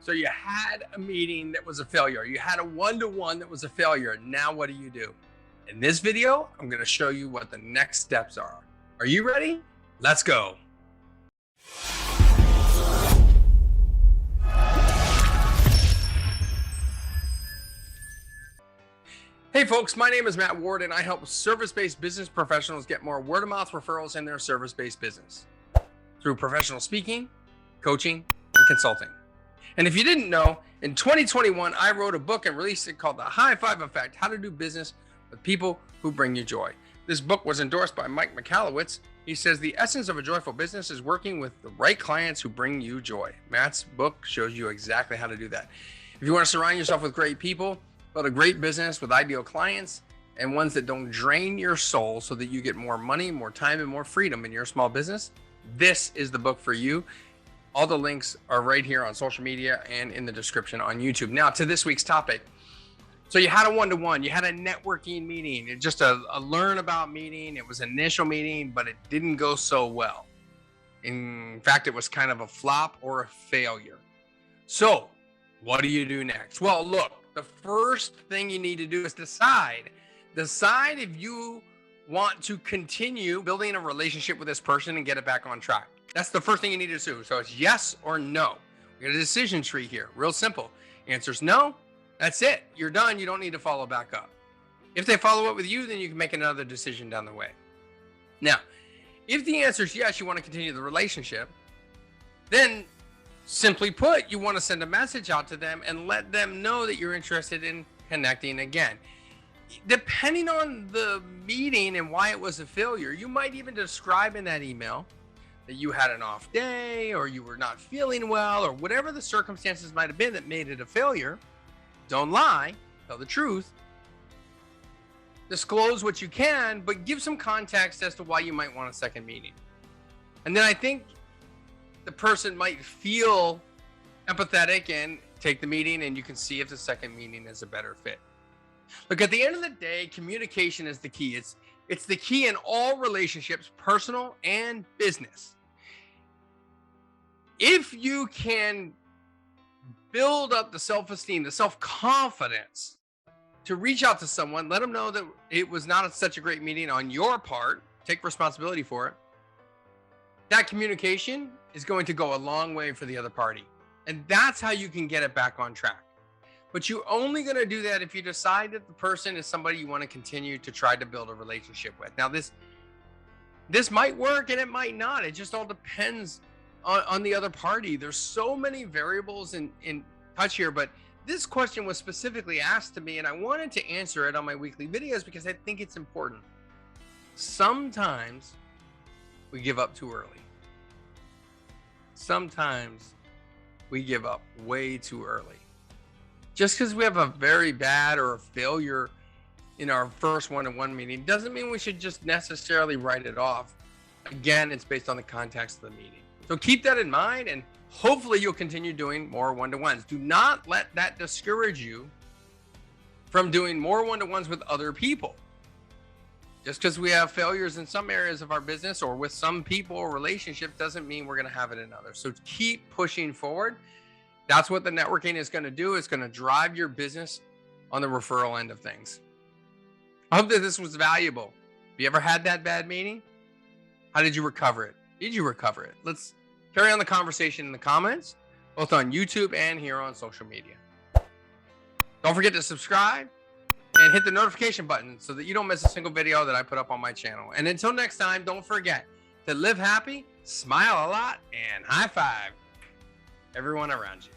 So you had a meeting that was a failure. You had a one-to-one that was a failure. Now what do? In this video, I'm going to show you what the next steps are. Are you ready? Let's go. Hey folks, my name is Matt Ward and I help service-based business professionals get more word-of-mouth referrals in their service-based business through professional speaking, coaching, and consulting. And if you didn't know, in 2021, I wrote a book and released it called The High Five Effect: How to Do Business with People Who Bring You Joy. This book was endorsed by Mike Michalowicz. He says the essence of a joyful business is working with the right clients who bring you joy. Matt's book shows you exactly how to do that. If you want to surround yourself with great people, build a great business with ideal clients and ones that don't drain your soul so that you get more money, more time, and more freedom in your small business, this is the book for you. All the links are right here on social media and in the description on YouTube. Now to this week's topic. So you had a one-to-one, you had a networking meeting, just a learn about meeting. It was an initial meeting, but it didn't go so well. In fact, it was kind of a flop or a failure. So what do you do next? Well, look, the first thing you need to do is decide if you want to continue building a relationship with this person and get it back on track. That's the first thing you need to do. So it's yes or no. We got a decision tree here, real simple. Answer's no, that's it. You're done. You don't need to follow back up. If they follow up with you, then you can make another decision down the way. Now, if the answer is yes, you want to continue the relationship, then simply put, you want to send a message out to them and let them know that you're interested in connecting again. Depending on the meeting and why it was a failure, you might even describe in that email that you had an off day or you were not feeling well or whatever the circumstances might have been that made it a failure. Don't lie, tell the truth. Disclose what you can, but give some context as to why you might want a second meeting. And then I think the person might feel empathetic and take the meeting, and you can see if the second meeting is a better fit. Look, at the end of the day, communication is the key. It's the key in all relationships, personal and business. If you can build up the self-esteem, the self-confidence to reach out to someone, let them know that it was not such a great meeting on your part, take responsibility for it. That communication is going to go a long way for the other party. And that's how you can get it back on track. But you're only going to do that if you decide that the person is somebody you want to continue to try to build a relationship with. Now, this might work and it might not. It just all depends on the other party. There's so many variables in touch here, but this question was specifically asked to me and I wanted to answer it on my weekly videos because I think it's important. Sometimes we give up too early. Sometimes we give up way too early. Just because we have a very bad or a failure in our first one-to-one meeting doesn't mean we should just necessarily write it off. Again, it's based on the context of the meeting. So keep that in mind and hopefully you'll continue doing more one-to-ones. Do not let that discourage you from doing more one-to-ones with other people. Just because we have failures in some areas of our business or with some people or relationships doesn't mean we're going to have it in others. So keep pushing forward. That's what the networking is going to do. It's going to drive your business on the referral end of things. I hope that this was valuable. Have you ever had that bad meeting? How did you recover it? Did you recover it? Let's carry on the conversation in the comments, both on YouTube and here on social media. Don't forget to subscribe and hit the notification button so that you don't miss a single video that I put up on my channel. And until next time, don't forget to live happy, smile a lot, and high five everyone around you.